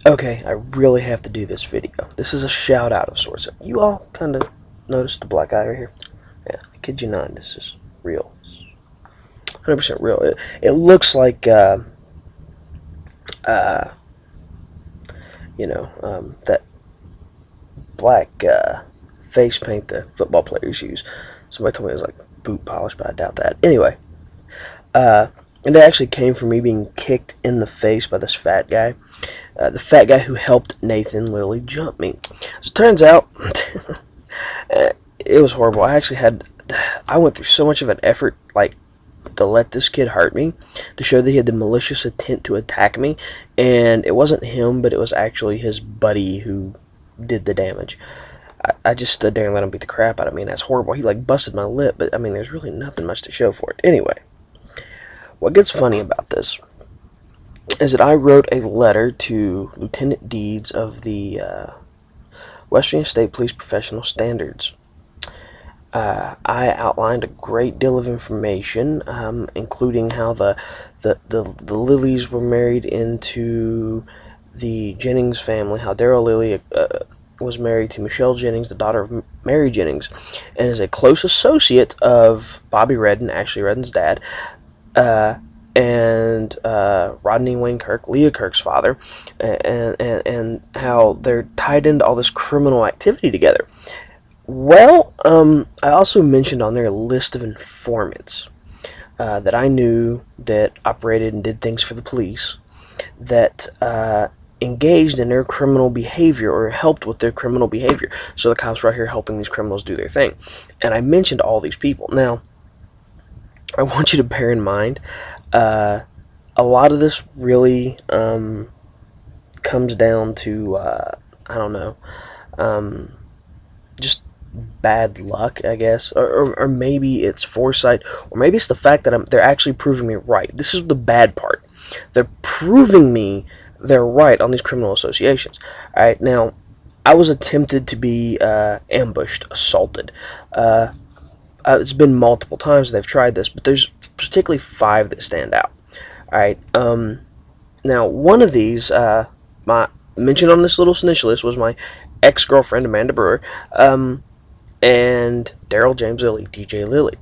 Okay, I really have to do this video. This is a shout out of sorts. You all kind of noticed the black eye right here? Yeah, I kid you not, this is real. It's 100% real. It looks like, uh, that black face paint the football players use. Somebody told me it was like boot polish, but I doubt that. Anyway, uh, and it actually came from me being kicked in the face by this fat guy. The fat guy who helped Nathan Lilly jump me. So it turns out, it was horrible. I went through so much of an effort, like, to let this kid hurt me, to show that he had the malicious intent to attack me, and it wasn't him, but it was actually his buddy who did the damage. I just stood there and let him beat the crap out of me, and that's horrible. He, like, busted my lip, but, I mean, there's really nothing much to show for it. Anyway, what gets funny about this is that I wrote a letter to Lieutenant Deeds of the West Virginia State Police Professional Standards. I outlined a great deal of information, including how the Lillys were married into the Jennings family, how Daryl Lilly was married to Michelle Jennings, the daughter of Mary Jennings, and is a close associate of Bobby Redden, Ashley Redden's dad, and Rodney Wayne Kirk, Leah Kirk's father, and how they're tied into all this criminal activity together. Well, I also mentioned on there a list of informants that I knew that operated and did things for the police that engaged in their criminal behavior or helped with their criminal behavior. So the cops were out here helping these criminals do their thing. And I mentioned all these people. Now, I want you to bear in mind, a lot of this really comes down to, I don't know, just bad luck, I guess, or maybe it's foresight, or maybe it's the fact that they're actually proving me right. This is the bad part. They're proving me they're right on these criminal associations. All right, now, I was attempted to be ambushed, assaulted. It's been multiple times they've tried this, but there's particularly 5 that stand out. All right, now one of these, my mentioned on this little snitch list was my ex-girlfriend Amanda Brewer, and Daryl James Lilly, DJ Lilly.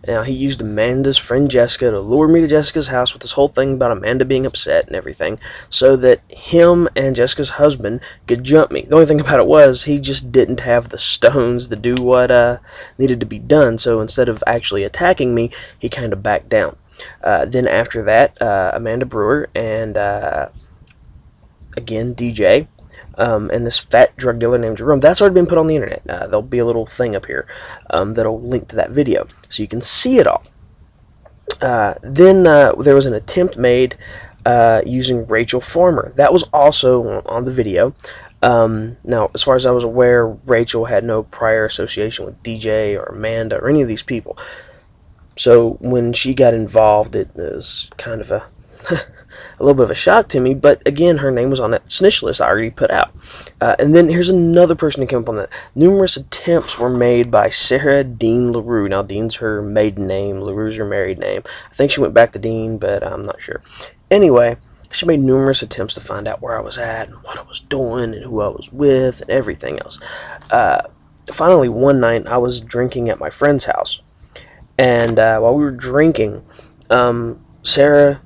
Now, he used Amanda's friend Jessica to lure me to Jessica's house with this whole thing about Amanda being upset and everything, so that him and Jessica's husband could jump me. The only thing about it was, he just didn't have the stones to do what needed to be done, so instead of actually attacking me, he kind of backed down. Then after that, Amanda Brewer and, again, DJ, and this fat drug dealer named Jerome. That's already been put on the internet. There'll be a little thing up here that'll link to that video, so you can see it all. Then there was an attempt made using Rachel Farmer. That was also on the video. Now, as far as I was aware, Rachel had no prior association with DJ or Amanda or any of these people. So when she got involved, it was kind of a a little bit of a shock to me, but again, her name was on that snitch list I already put out. And then here's another person who came up on that. Numerous attempts were made by Sarah Dean LaRue. Now, Dean's her maiden name, LaRue's her married name. I think she went back to Dean, but I'm not sure. Anyway, she made numerous attempts to find out where I was at and what I was doing and who I was with and everything else. Finally, one night, I was drinking at my friend's house, and while we were drinking, Sarah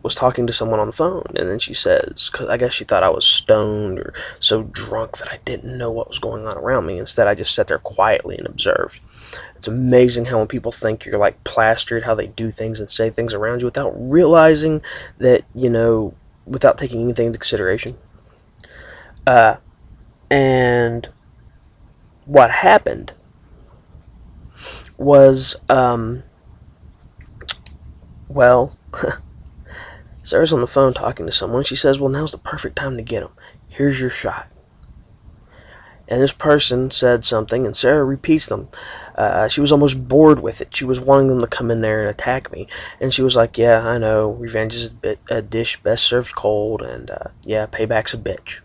was talking to someone on the phone, and then she says, because I guess she thought I was stoned or so drunk that I didn't know what was going on around me. Instead, I just sat there quietly and observed. It's amazing how when people think you're like plastered, how they do things and say things around you without realizing that, without taking anything into consideration. And what happened was, well, Sarah's on the phone talking to someone. She says, well, now's the perfect time to get him. Here's your shot. And this person said something, and Sarah repeats them. She was almost bored with it. She was wanting them to come in there and attack me. And she was like, yeah, I know, revenge is a dish best served cold, and yeah, payback's a bitch.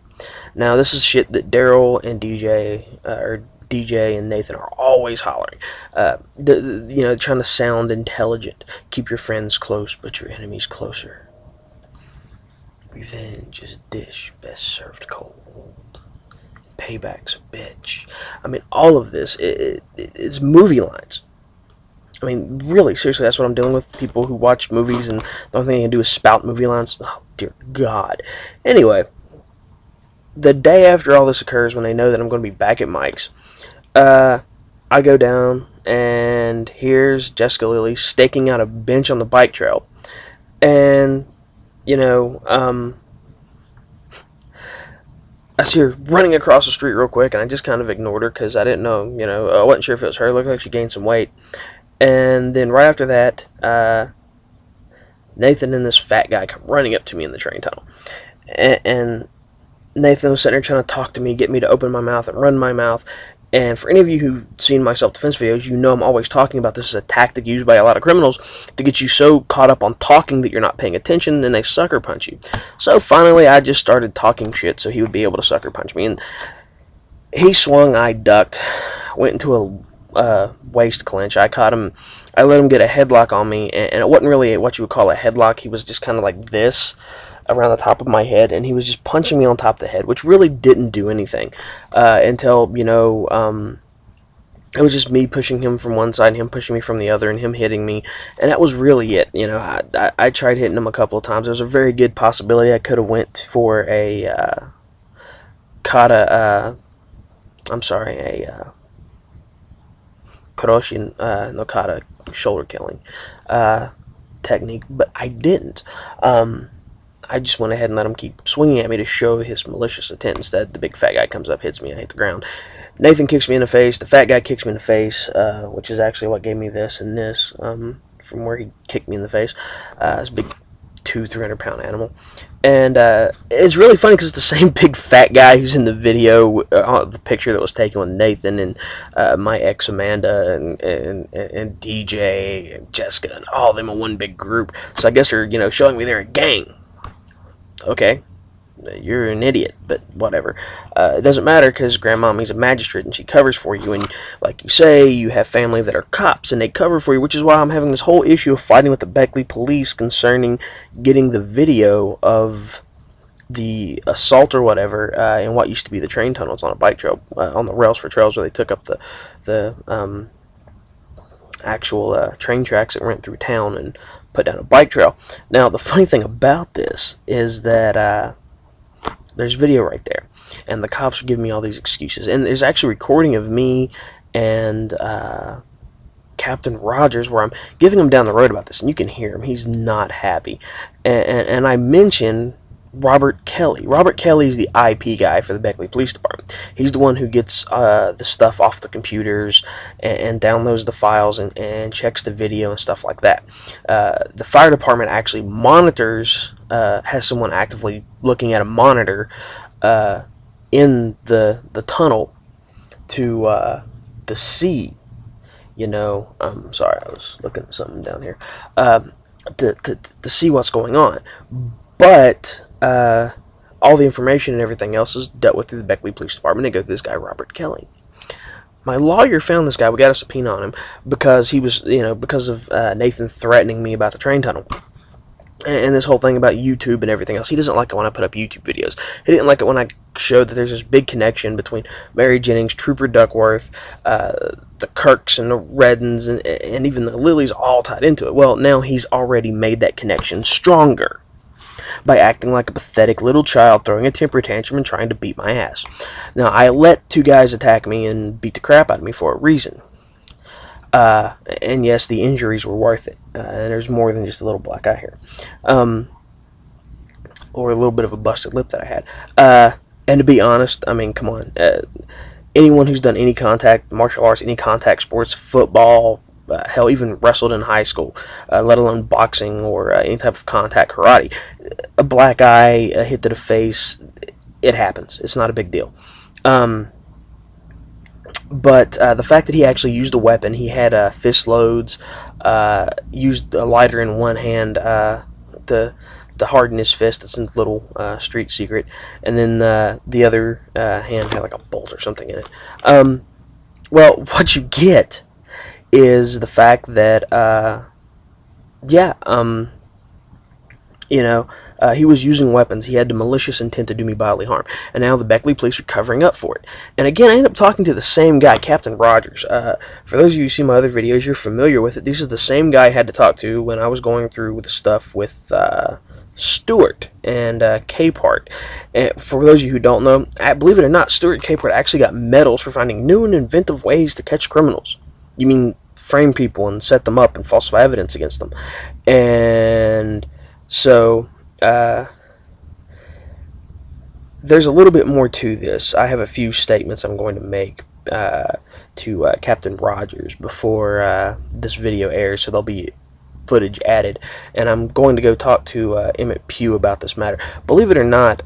Now, this is shit that Daryl and DJ and Nathan are always hollering. Trying to sound intelligent. Keep your friends close, but your enemies closer. Revenge is a dish best served cold. Payback's a bitch. I mean, all of this is movie lines. I mean, really, seriously, that's what I'm dealing with. People who watch movies and the only thing they can do is spout movie lines. Oh, dear God. Anyway, the day after all this occurs, when they know that I'm going to be back at Mike's, I go down, and here's Jessica Lilly staking out a bench on the bike trail. And, you know, I see her running across the street real quick, and I just kind of ignored her because I didn't know, I wasn't sure if it was her. It looked like she gained some weight. And then right after that, Nathan and this fat guy come running up to me in the train tunnel. And Nathan was sitting there trying to talk to me, get me to open my mouth and run my mouth. And for any of you who've seen my self-defense videos, you know I'm always talking about this as a tactic used by a lot of criminals to get you so caught up on talking that you're not paying attention, and they sucker punch you. So finally, I just started talking shit so he would be able to sucker punch me. And he swung, I ducked, went into a waist clinch. I caught him. I let him get a headlock on me, and it wasn't really what you would call a headlock. He was just kind of like this around the top of my head, and he was just punching me on top of the head, which really didn't do anything until it was just me pushing him from one side and him pushing me from the other and him hitting me, and that was really it. I tried hitting him a couple of times. There was a very good possibility I could have went for a kata. Koroshi no kata, shoulder killing technique, but I didn't. I just went ahead and let him keep swinging at me to show his malicious intent. Instead, the big fat guy comes up, hits me, I hit the ground. Nathan kicks me in the face. The fat guy kicks me in the face, which is actually what gave me this and this, from where he kicked me in the face. It's a big 200-300-pound animal. And it's really funny because it's the same big fat guy who's in the video, the picture that was taken with Nathan and my ex Amanda and DJ and Jessica and all of them in one big group. So I guess they're showing me they're a gang. Okay, you're an idiot, but whatever. It doesn't matter because Grandmommy's a magistrate and she covers for you. And like you say, you have family that are cops and they cover for you, which is why I'm having this whole issue of fighting with the Beckley police concerning getting the video of the assault or whatever in what used to be the train tunnels on a bike trail, on the rails for trails where they took up the actual train tracks that went through town and put down a bike trail. Now, the funny thing about this is that there's video right there, and the cops are giving me all these excuses, and there's actually a recording of me and Captain Rogers where I'm giving him down the road about this, and you can hear him. He's not happy, and I mention Robert Kelly. Robert Kelly is the IP guy for the Beckley Police Department. He's the one who gets the stuff off the computers and downloads the files and checks the video and stuff like that. The fire department actually monitors, has someone actively looking at a monitor in the tunnel to see, I'm sorry, I was looking at something down here, to see what's going on. But all the information and everything else is dealt with through the Beckley Police Department. They go through this guy, Robert Kelly. My lawyer found this guy. We got a subpoena on him because he was, because of Nathan threatening me about the train tunnel. And this whole thing about YouTube and everything else. He doesn't like it when I put up YouTube videos. He didn't like it when I showed that there's this big connection between Mary Jennings, Trooper Duckworth, the Kirks and the Reddens, and even the Lillies all tied into it. Well, now he's already made that connection stronger by acting like a pathetic little child, throwing a temper tantrum and trying to beat my ass. Now, I let two guys attack me and beat the crap out of me for a reason. And yes, the injuries were worth it. And there's more than just a little black eye here. Or a little bit of a busted lip that I had. And to be honest, I mean, come on. Anyone who's done any contact, martial arts, any contact sports, football, hell, even wrestled in high school, let alone boxing or any type of contact karate, a black eye, a hit to the face, it happens. It's not a big deal. But the fact that he actually used a weapon, he had fist loads, used a lighter in one hand to harden his fist. It's a little street secret. And then the other hand had like a bolt or something in it. Well, what you get is the fact that, He was using weapons. He had the malicious intent to do me bodily harm. And now the Beckley police are covering up for it. And again, I ended up talking to the same guy, Captain Rogers. For those of you who see my other videos, you're familiar with it. This is the same guy I had to talk to when I was going through the stuff with Stewart and Capehart. And for those of you who don't know, believe it or not, Stewart and Capehart actually got medals for finding new and inventive ways to catch criminals. You mean frame people and set them up and falsify evidence against them. And so there's a little bit more to this. I have a few statements I'm going to make to Captain Rogers before this video airs, so there'll be footage added, and I'm going to go talk to Emmett Pugh about this matter. Believe it or not,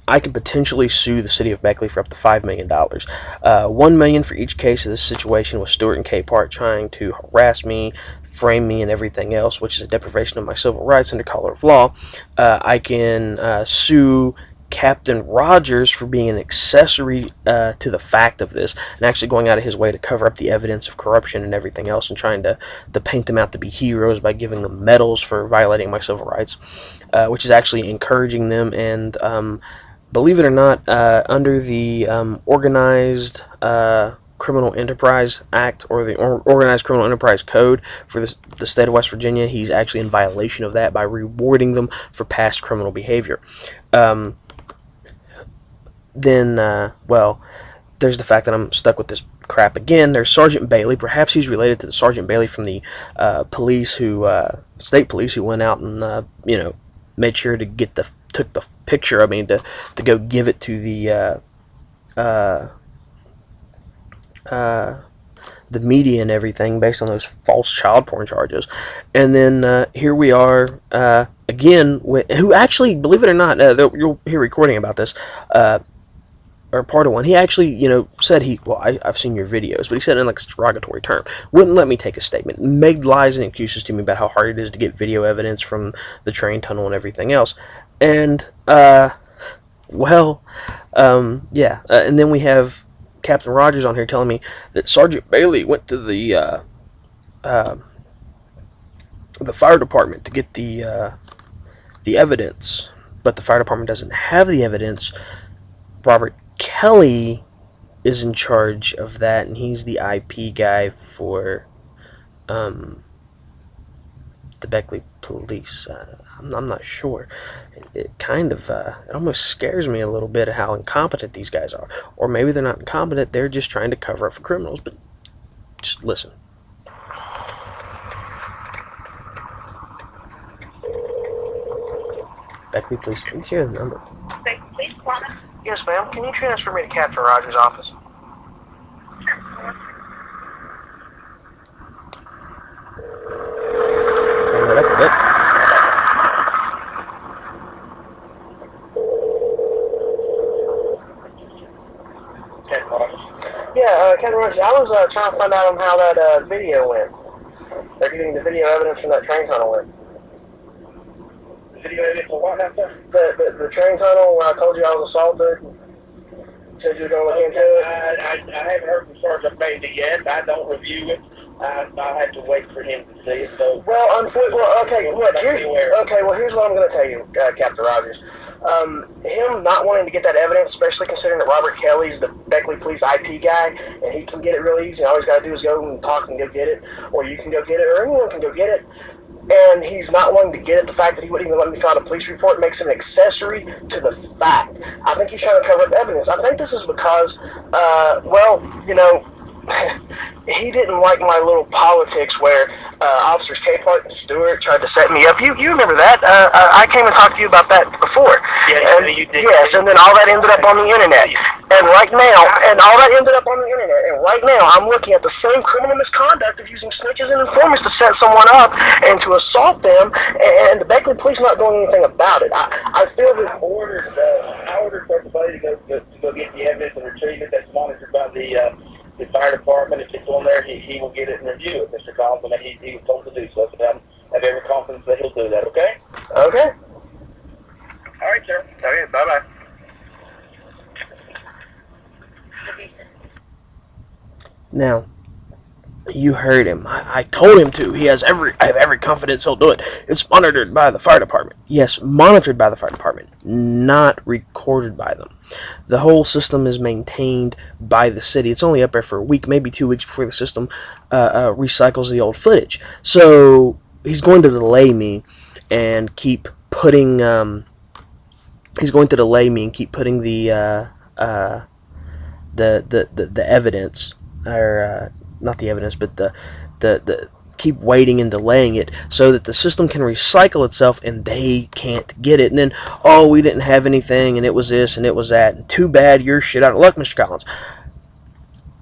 I could potentially sue the city of Beckley for up to $5 million. $1 million for each case of this situation with Stewart and Capehart trying to harass me, frame me, and everything else, which is a deprivation of my civil rights under color of law. I can sue Captain Rogers for being an accessory to the fact of this, and actually going out of his way to cover up the evidence of corruption and everything else, and trying to paint them out to be heroes by giving them medals for violating my civil rights, which is actually encouraging them. And believe it or not, under the Organized Criminal Enterprise Act, or the Organized Criminal Enterprise Code for the state of West Virginia, he's actually in violation of that by rewarding them for past criminal behavior. Then, well, there's the fact that I'm stuck with this crap again. There's Sergeant Bailey. Perhaps he's related to the Sergeant Bailey from the police who, state police, who went out and, you know, made sure to took the picture of me to go give it to the media and everything based on those false child porn charges. And then here we are again, who actually, believe it or not, you'll hear recording about this, or part of one. He actually, you know, said I've seen your videos, but he said it in like a derogatory term. Wouldn't let me take a statement. Made lies and excuses to me about how hard it is to get video evidence from the train tunnel and everything else. And well, yeah. And then we have Captain Rogers on here telling me that Sergeant Bailey went to the fire department to get the evidence, but the fire department doesn't have the evidence. Robert Kelly is in charge of that, and he's the IP guy for the Beckley police. I'm not sure. It kind of, it almost scares me a little bit how incompetent these guys are. Or maybe they're not incompetent, they're just trying to cover up for criminals. But just listen. Beckley police, can you hear the number? Yes, ma'am. Can you transfer me to Captain Rogers' office? Turn that up a bit. Yeah, Captain Rogers, I was trying to find out on how that video went. They're getting the video evidence from that train tunnel went. Video evidence of what happened? The train tunnel where I told you I was assaulted. Said you were going to look into it. I haven't heard from Sergeant Bailey yet. I don't review it. I'll have to wait for him to see it. So, okay. Look, here's what I'm going to tell you, Captain Rogers. Him not wanting to get that evidence, especially considering that Robert Kelly's the Beckley Police IT guy, and he can get it real easy. All he's got to do is go and talk and go get it, or you can go get it, or anyone can go get it. And he's not wanting to get it. The fact that he wouldn't even let me file a police report makes him an accessory to the fact. I think he's trying to cover up evidence. I think this is because, well, you know, he didn't like my little politics where Officers Capehart and Stewart tried to set me up. You remember that? I came and talked to you about that before. Yes, you did. Yes, and then all that ended up on the internet. And right now, I'm looking at the same criminal misconduct of using snitches and informants to set someone up and to assault them, and the Beckley Police not doing anything about it. I feel that I ordered everybody to go get the evidence and retrieve it. That's monitored by the fire department. If it's on there, he will get it and review it, Mr. Collins, and he was told to do so. So I have every confidence that he'll do that, okay? Okay. All right, sir. Okay, bye-bye. Now, you heard him. I told him to. I have every confidence he'll do it. It's monitored by the fire department. Yes, monitored by the fire department, not recorded by them. The whole system is maintained by the city. It's only up there for a week, maybe 2 weeks before the system recycles the old footage. So he's going to delay me and keep putting. He's going to delay me and keep putting the evidence, or not the evidence, but the keep waiting and delaying it so that the system can recycle itself and they can't get it. And then, oh, we didn't have anything, and it was this and it was that. And too bad, you're shit out of luck, Mr. Collins.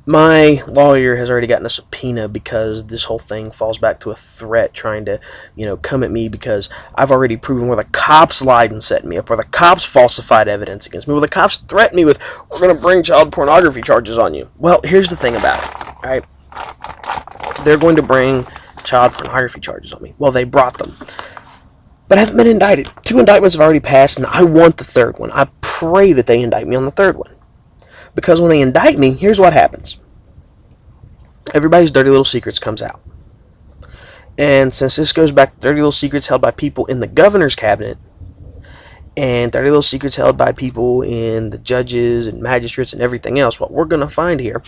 My lawyer has already gotten a subpoena because this whole thing falls back to a threat trying to, come at me because I've already proven where the cops lied and set me up, where the cops falsified evidence against me, where the cops threatened me with, we're going to bring child pornography charges on you. Well, here's the thing about it, all right? They're going to bring child pornography charges on me. Well, they brought them. But I haven't been indicted. 2 indictments have already passed, and I want the 3rd one. I pray that they indict me on the 3rd one. Because when they indict me, here's what happens. Everybody's dirty little secrets comes out. And since this goes back to dirty little secrets held by people in the governor's cabinet, and dirty little secrets held by people in the judges and magistrates and everything else, what we're going to find here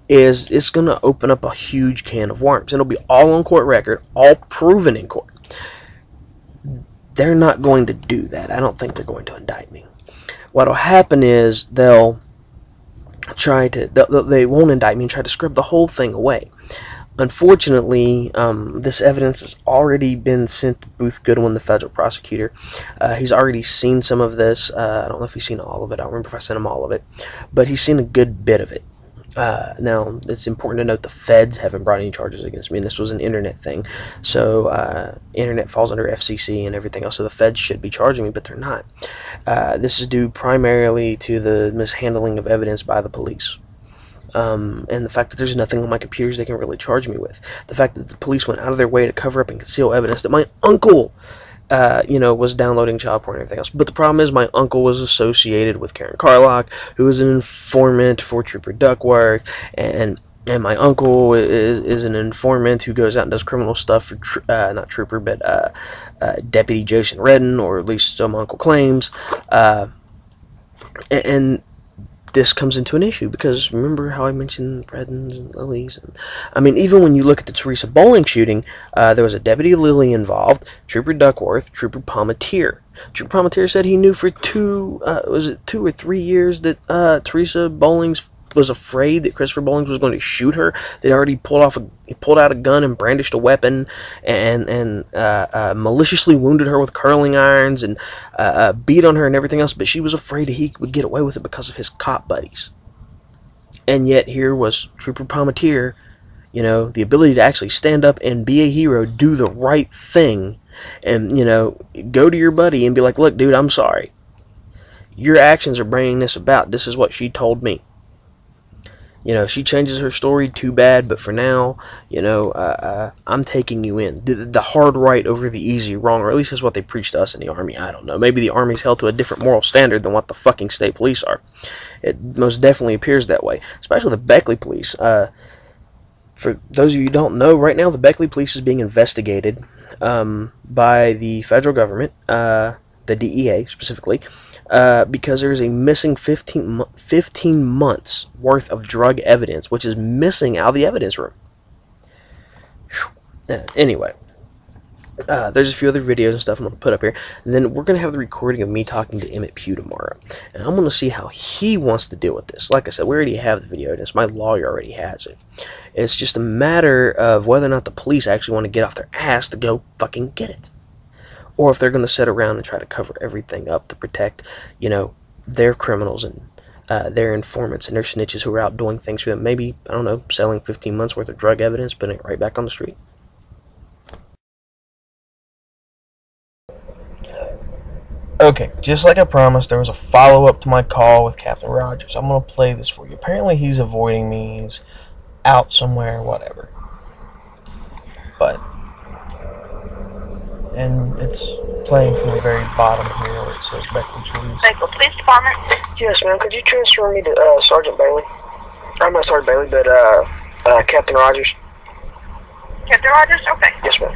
is it's going to open up a huge can of worms. It'll be all on court record, all proven in court. They're not going to do that. I don't think they're going to indict me. What'll happen is they won't indict me and try to scrub the whole thing away. Unfortunately, this evidence has already been sent to Booth Goodwin, the federal prosecutor. He's already seen some of this. I don't know if he's seen all of it. I don't remember if I sent him all of it. But he's seen a good bit of it. Now, it's important to note the feds haven't brought any charges against me, and this was an internet thing. So, internet falls under FCC and everything else, so the feds should be charging me, but they're not. This is due primarily to the mishandling of evidence by the police. And the fact that there's nothing on my computers they can really charge me with. The fact that the police went out of their way to cover up and conceal evidence that my uncle was downloading child porn and everything else. But the problem is my uncle was associated with Karen Carlock, who was an informant for Trooper Duckworth, and my uncle is an informant who goes out and does criminal stuff for, not Trooper, but Deputy Jason Redden, or at least some uncle claims. And this comes into an issue because remember how I mentioned Reddens and Lilies? And, I mean, even when you look at the Teresa Bowling shooting, there was a Deputy Lilly involved, Trooper Duckworth, Trooper Palmatier. Trooper Palmatier said he knew for 2 or 3 years that Teresa Bowlings was afraid that Christopher Bowlings was going to shoot her. They'd already pulled out a gun and brandished a weapon and maliciously wounded her with curling irons and beat on her and everything else, but she was afraid he would get away with it because of his cop buddies. And yet here was Trooper Palmatier, the ability to actually stand up and be a hero, do the right thing, and, go to your buddy and be like, look, dude, I'm sorry. Your actions are bringing this about. This is what she told me. She changes her story, too bad, but for now, I'm taking you in. The hard right over the easy wrong, or at least that's what they preach to us in the Army. I don't know. Maybe the Army's held to a different moral standard than what the fucking state police are. It most definitely appears that way, especially the Beckley police. For those of you who don't know, right now the Beckley police is being investigated by the federal government, the DEA specifically, because there's a missing 15 months worth of drug evidence, which is missing out of the evidence room. Anyway, there's a few other videos and stuff I'm going to put up here, and then we're going to have the recording of me talking to Emmett Pugh tomorrow, and I'm going to see how he wants to deal with this. Like I said, we already have the video evidence. My lawyer already has it. It's just a matter of whether or not the police actually want to get off their ass to go fucking get it. Or if they're going to sit around and try to cover everything up to protect, their criminals and their informants and their snitches who are out doing things for them. Maybe, I don't know, selling 15 months worth of drug evidence, putting it right back on the street. Okay, just like I promised, there was a follow-up to my call with Captain Rogers. I'm going to play this for you. Apparently he's avoiding me. He's out somewhere, whatever. And it's playing from the very bottom here where it says Beckley Police. Beckley Police Department? Yes, ma'am. Could you transfer me to Sergeant Bailey? I'm not Sergeant Bailey, but Captain Rogers. Captain their address? Okay. Yes, ma'am.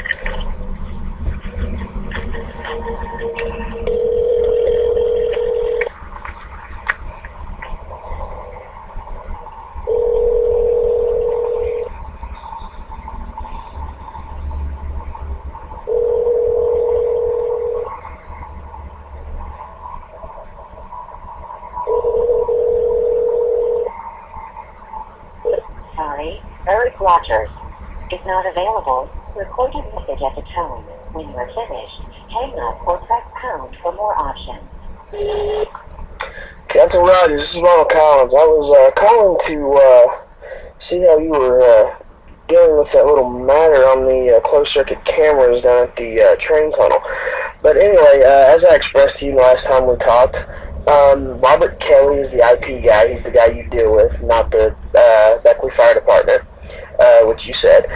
Sorry, Eric Rogers is not available. Record your message at the tone. When you are finished, hang up or press pound for more options. Captain Rogers, this is Ronald Collins. I was calling to see how you were dealing with that little matter on the closed-circuit cameras down at the train tunnel. But anyway, as I expressed to you last time we talked, Robert Kelly is the IP guy. He's the guy you deal with, not the Beckley Fire Department, which you said.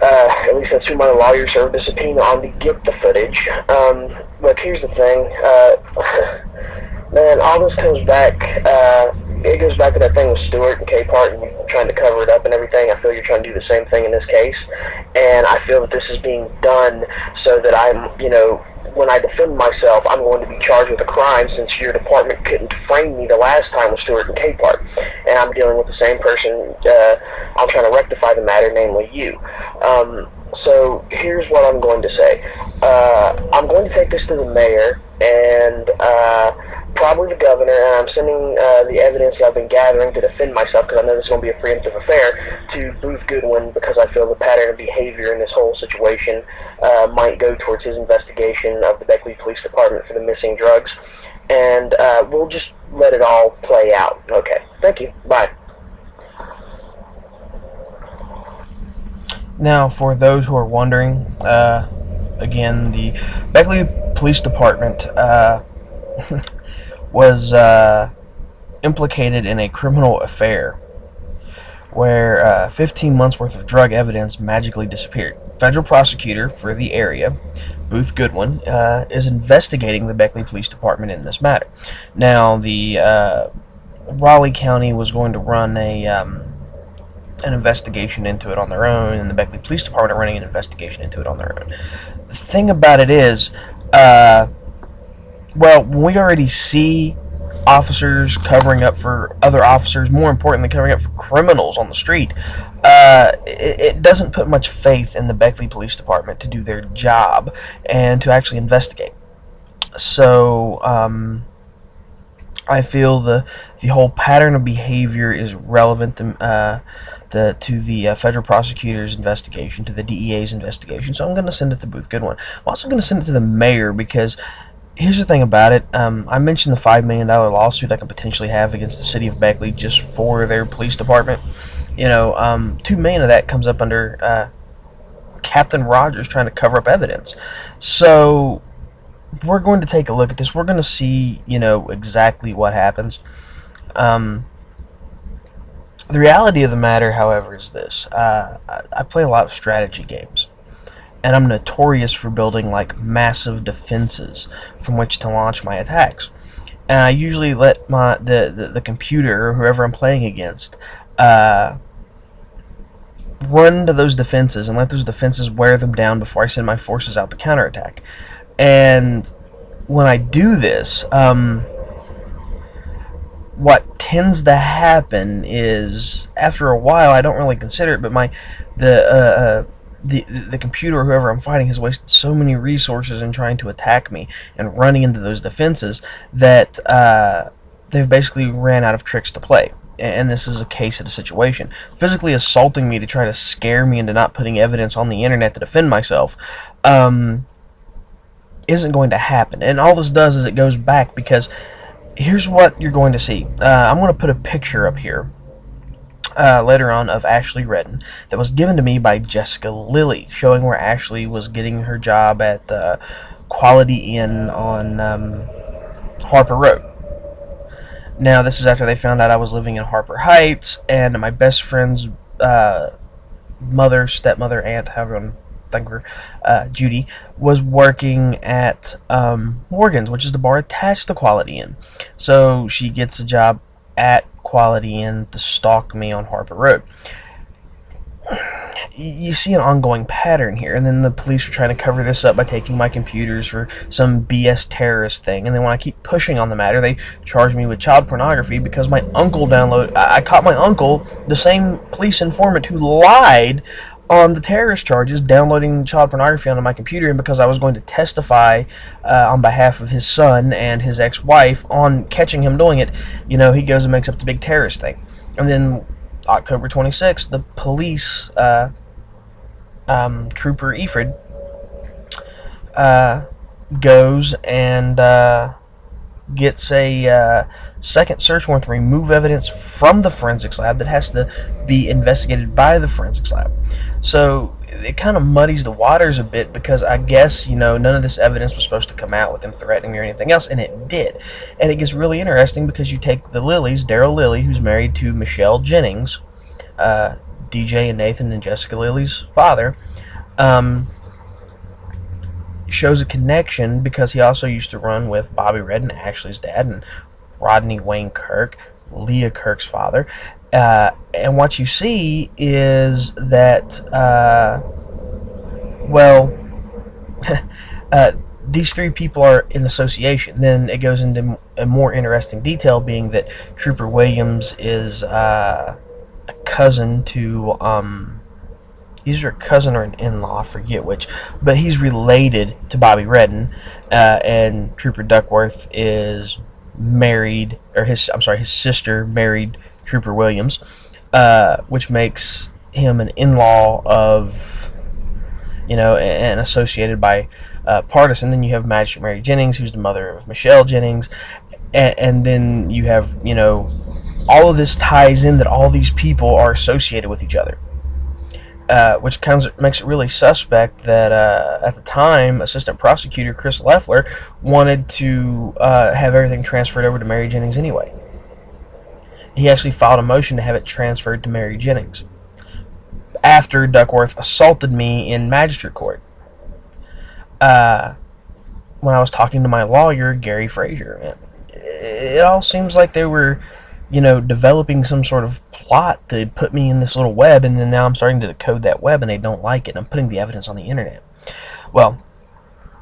At least that's who my lawyer served a subpoena on to get the footage. But here's the thing, man, all this comes back, it goes back to that thing with Stewart and Capehart and you trying to cover it up and everything. I feel you're trying to do the same thing in this case, and I feel that this is being done so that I'm, you know, when I defend myself, I'm going to be charged with a crime since your department couldn't frame me the last time with Stewart and Capehart. And I'm dealing with the same person. I'm trying to rectify the matter, namely you. So here's what I'm going to say. I'm going to take this to the mayor and probably the governor, and I'm sending the evidence that I've been gathering to defend myself, because I know this is going to be a preemptive affair, to Booth Goodwin, because I feel the pattern of behavior in this whole situation might go towards his investigation of the Beckley Police Department for the missing drugs. And we'll just let it all play out. Okay. Thank you. Bye. Now, for those who are wondering, again, the Beckley Police Department was implicated in a criminal affair where 15 months worth of drug evidence magically disappeared. Federal prosecutor for the area, Booth Goodwin, is investigating the Beckley Police Department in this matter. Now, the Raleigh County was going to run an investigation into it on their own, and the Beckley Police Department are running an investigation into it on their own. The thing about it is, well, we already see officers covering up for other officers, more importantly, covering up for criminals on the street. It doesn't put much faith in the Beckley Police Department to do their job and to actually investigate. So, I feel the whole pattern of behavior is relevant to the federal prosecutor's investigation, to the DEA's investigation. So I'm going to send it to Booth Goodwin. I'm also going to send it to the mayor, because here's the thing about it. I mentioned the $5 million lawsuit I could potentially have against the city of Beckley just for their police department. You know, $2 million of that comes up under Captain Rogers trying to cover up evidence. So we're going to take a look at this. We're going to see, you know, exactly what happens. The reality of the matter, however, is this. I play a lot of strategy games, and I'm notorious for building like massive defenses from which to launch my attacks. And I usually let the computer or whoever I'm playing against run to those defenses and let those defenses wear them down before I send my forces out to counterattack. And when I do this, what tends to happen is, after a while, I don't really consider it, but the computer or whoever I'm fighting has wasted so many resources in trying to attack me and running into those defenses that they've basically ran out of tricks to play. And this is a case of the situation. Physically assaulting me to try to scare me into not putting evidence on the internet to defend myself isn't going to happen. And all this does is it goes back, because here's what you're going to see. I'm going to put a picture up here later on of Ashley Redden that was given to me by Jessica Lilly, showing where Ashley was getting her job at Quality Inn on Harper Road. Now, this is after they found out I was living in Harper Heights, and my best friend's mother, stepmother, aunt, however you want to think of her, Judy, was working at Morgan's, which is the bar attached to Quality Inn. So she gets a job at Quality Inn to stalk me on Harper Road. you see an ongoing pattern here, and then the police are trying to cover this up by taking my computers for some BS terrorist thing, and then when I keep pushing on the matter, they charge me with child pornography because my uncle I caught my uncle, the same police informant who lied on the terrorist charges, downloading child pornography onto my computer, and because I was going to testify on behalf of his son and his ex-wife on catching him doing it, he goes and makes up the big terrorist thing. And then October 26th, the police, Trooper Ephred, goes and gets a second search warrant to remove evidence from the forensics lab that has to be investigated by the forensics lab. So it kind of muddies the waters a bit, because I guess, none of this evidence was supposed to come out with him threatening me or anything else, and it did. And it gets really interesting because you take the Lillys, Daryl Lilly, who's married to Michelle Jennings, DJ and Nathan and Jessica Lilly's father, shows a connection because he also used to run with Bobby Redden, Ashley's dad, and Rodney Wayne Kirk, Leah Kirk's father. And what you see is that, these three people are in association. Then it goes into a more interesting detail, being that Trooper Williams is a cousin to, either a cousin or an in-law, I forget which, but he's related to Bobby Redden, and Trooper Duckworth is married, or his sister married Trooper Williams, which makes him an in-law of, and associated by partisan. Then you have Magistrate Mary Jennings, who's the mother of Michelle Jennings, and then you have, all of this ties in that all these people are associated with each other. Which kind of makes it really suspect that at the time, Assistant Prosecutor Chris Leffler wanted to have everything transferred over to Mary Jennings anyway. He actually filed a motion to have it transferred to Mary Jennings after Duckworth assaulted me in magistrate court. When I was talking to my lawyer, Gary Frazier, it all seems like they were, developing some sort of plot to put me in this little web, and then now I'm starting to decode that web, and they don't like it, and I'm putting the evidence on the internet. Well,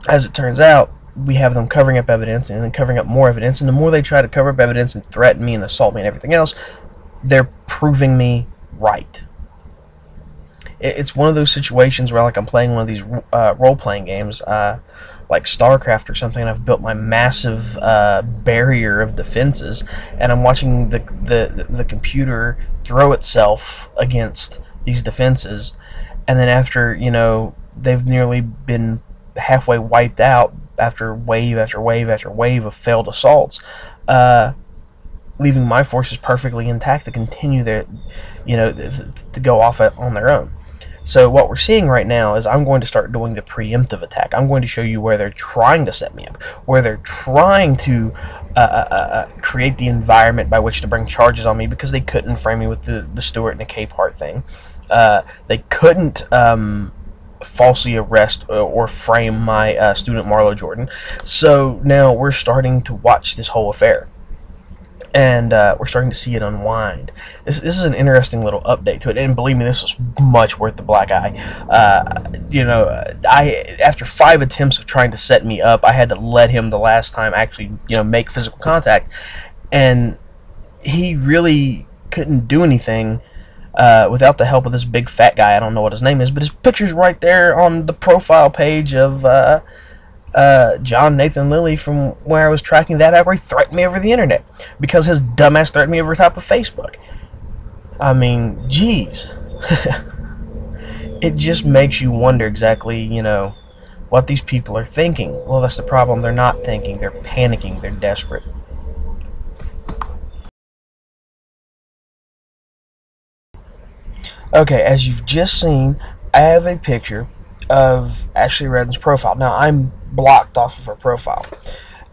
as it turns out, we have them covering up evidence, and then covering up more evidence, and the more they try to cover up evidence and threaten me and assault me and everything else, they're proving me right. It's one of those situations where, like, I'm playing one of these role-playing games, like StarCraft or something, and I've built my massive barrier of defenses, and I'm watching the computer throw itself against these defenses, and then after, they've nearly been halfway wiped out after wave after wave after wave of failed assaults, leaving my forces perfectly intact to continue their, to go off on their own. So what we're seeing right now is I'm going to start doing the preemptive attack. I'm going to show you where they're trying to set me up, where they're trying to create the environment by which to bring charges on me, because they couldn't frame me with the Stewart and the Capehart thing. They couldn't falsely arrest or frame my student Marlo Jordan. So now we're starting to watch this whole affair, and we're starting to see it unwind. This is an interesting little update to it, and believe me, this was much worth the black eye. After 5 attempts of trying to set me up, I had to let him the last time actually, make physical contact, and he really couldn't do anything without the help of this big fat guy. I don't know what his name is, but his picture's right there on the profile page of John Nathan Lilly, from where I was tracking that out, where he threatened me over the internet because his dumbass threatened me over top of Facebook. I mean, geez. It just makes you wonder exactly, what these people are thinking. Well, that's the problem. They're not thinking. They're panicking. They're desperate. Okay, as you've just seen, I have a picture of Ashley Redden's profile. Now, I'm blocked off of her profile,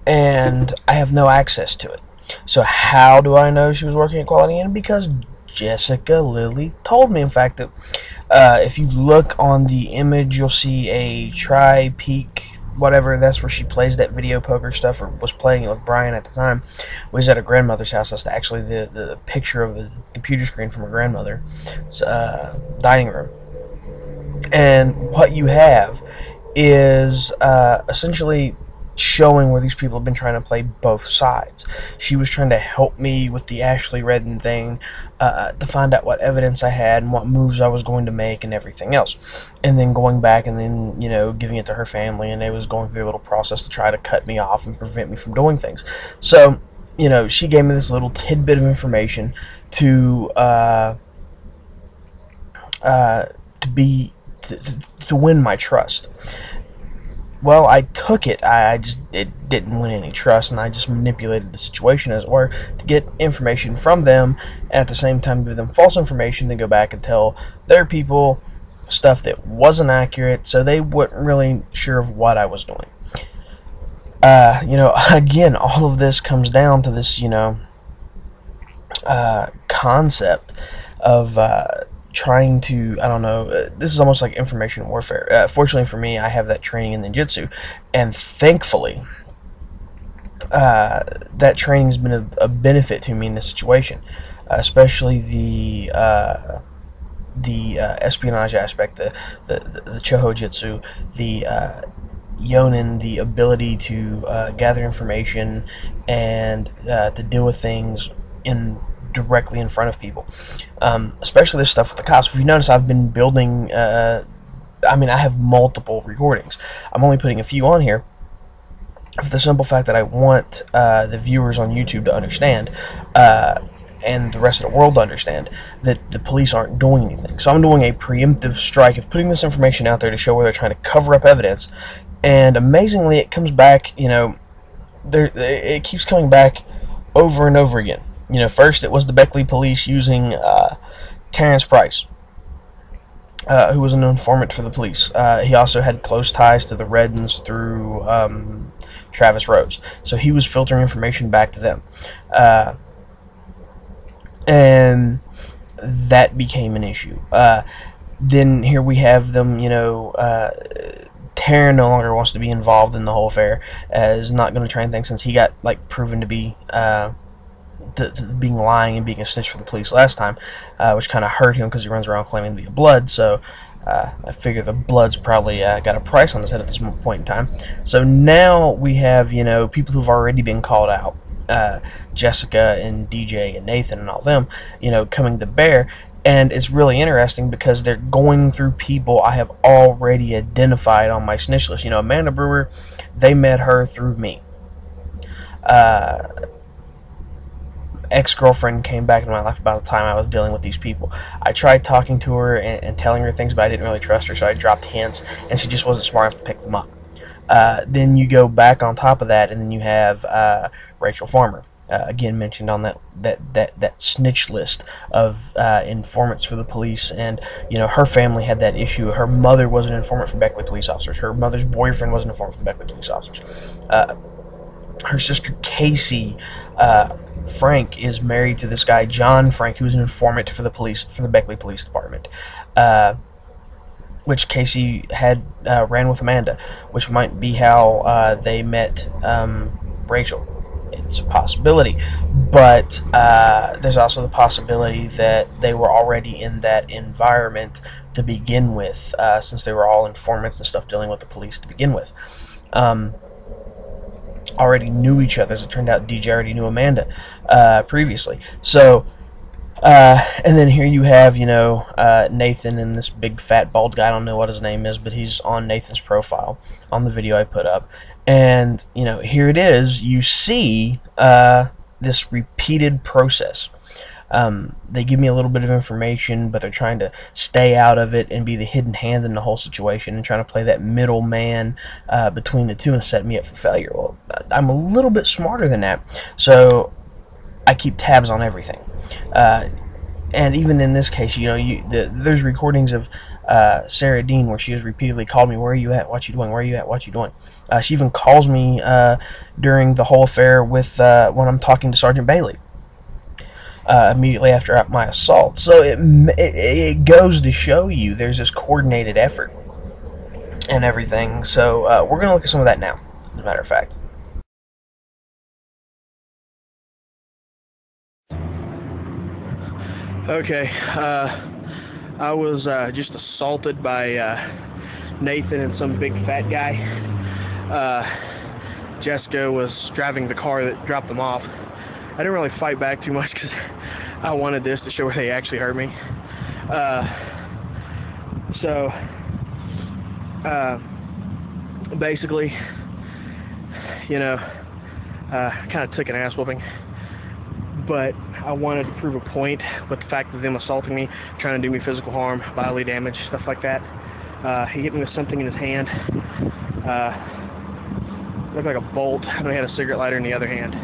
and I have no access to it. So how do I know she was working at Quality Inn? Because Jessica Lilly told me. In fact, that if you look on the image, you'll see a tri-peak, whatever, that's where she plays that video poker stuff, or was playing it with Brian at the time. We was at her grandmother's house. That's actually the picture of the computer screen from her grandmother's dining room. And what you have is essentially showing where these people have been trying to play both sides. She was trying to help me with the Ashley Redden thing, to find out what evidence I had and what moves I was going to make and everything else. And then going back and then, giving it to her family, and they was going through a little process to try to cut me off and prevent me from doing things. So, she gave me this little tidbit of information to to be to win my trust. Well, I took it. It didn't win any trust, and I just manipulated the situation, as it were, to get information from them, and at the same time give them false information to go back and tell their people stuff that wasn't accurate, so they weren't really sure of what I was doing. Again, all of this comes down to this, concept of trying to, I don't know, this is almost like information warfare. Fortunately for me, I have that training in ninjutsu, and thankfully, that training has been a benefit to me in this situation, especially the espionage aspect, the Choho Jitsu, the Yonin, the ability to gather information and to deal with things directly in front of people, especially this stuff with the cops. If you notice, I've been building. I have multiple recordings. I'm only putting a few on here for the simple fact that I want the viewers on YouTube to understand, and the rest of the world to understand, that the police aren't doing anything. So I'm doing a preemptive strike of putting this information out there to show where they're trying to cover up evidence, and amazingly, it comes back. It keeps coming back over and over again. First it was the Beckley police using Terrence Price, who was an informant for the police. He also had close ties to the Reddens through Travis Rhodes, so he was filtering information back to them, and that became an issue. Then here we have them, Taryn no longer wants to be involved in the whole affair, is not going to try anything since he got proven to be being lying and being a snitch for the police last time, which kind of hurt him because he runs around claiming to be a blood. So I figure the blood's probably got a price on his head at this point in time. So now we have people who've already been called out, Jessica and DJ and Nathan and all them, coming to bear. And it's really interesting because they're going through people I have already identified on my snitch list. Amanda Brewer, they met her through me. Ex-girlfriend came back in my life about the time I was dealing with these people. I tried talking to her and telling her things, but I didn't really trust her, so I dropped hints, and she just wasn't smart enough to pick them up. Then you go back on top of that, and then you have Rachel Farmer, again mentioned on that snitch list of informants for the police. And her family had that issue. Her mother was an informant for Beckley police officers. Her mother's boyfriend was an informant for the Beckley police officers. Her sister Casey Frank is married to this guy John Frank, who was an informant for the police, for the Beckley Police Department, which Casey had ran with Amanda, which might be how they met Rachel. It's a possibility, but there's also the possibility that they were already in that environment to begin with, since they were all informants and stuff dealing with the police to begin with. Already knew each other. As it turned out, DJ already knew Amanda previously. So, and then here you have, Nathan and this big fat bald guy. I don't know what his name is, but he's on Nathan's profile on the video I put up. And, here it is. You see this repeated process. They give me a little bit of information, but they're trying to stay out of it and be the hidden hand in the whole situation and trying to play that middle man between the two and set me up for failure. Well, I'm a little bit smarter than that, so I keep tabs on everything. And even in this case, there's recordings of Sarah Dean where she has repeatedly called me, "Where are you at? What you doing? Where are you at? What you doing?" She even calls me during the whole affair with when I'm talking to Sergeant Bailey. Immediately after my assault. So it goes to show you there's this coordinated effort and everything. So we're going to look at some of that now, as a matter of fact. Okay, I was just assaulted by Nathan and some big fat guy. Jessica was driving the car that dropped them off. I didn't really fight back too much because I wanted this to show where they actually hurt me. Basically, you know, kind of took an ass whooping, but I wanted to prove a point with the fact of them assaulting me, trying to do me physical harm, bodily damage, stuff like that. He hit me with something in his hand. Looked like a bolt, and I had a cigarette lighter in the other hand.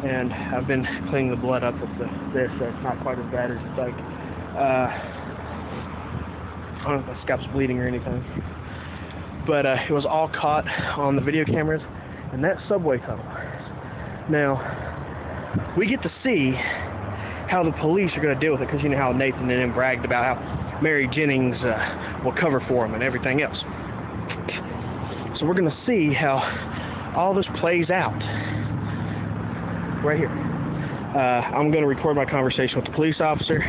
And I've been cleaning the blood up with this, so it's not quite as bad as it's like. I don't know if my scalp's bleeding or anything. But it was all caught on the video cameras in that subway tunnel. Now, we get to see how the police are going to deal with it, because you know how Nathan and them bragged about how Mary Jennings will cover for them and everything else. So we're going to see how all this plays out right here. I'm going to record my conversation with the police officer,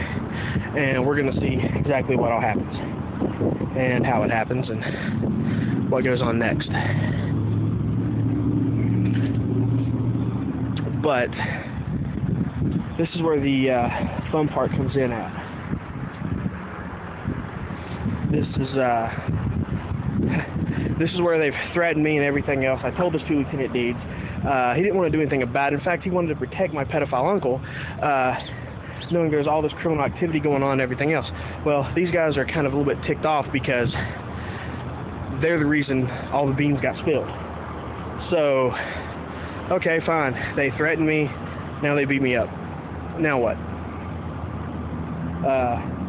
and we're going to see exactly what all happens and how it happens and what goes on next. But this is where the fun part comes in at. This is where they've threatened me and everything else. I told this to Lieutenant Deeds. He didn't want to do anything about it. In fact, he wanted to protect my pedophile uncle, knowing there's all this criminal activity going on and everything else. Well, these guys are kind of a little bit ticked off because they're the reason all the beans got spilled. So, okay, fine. They threatened me. Now they beat me up. Now what?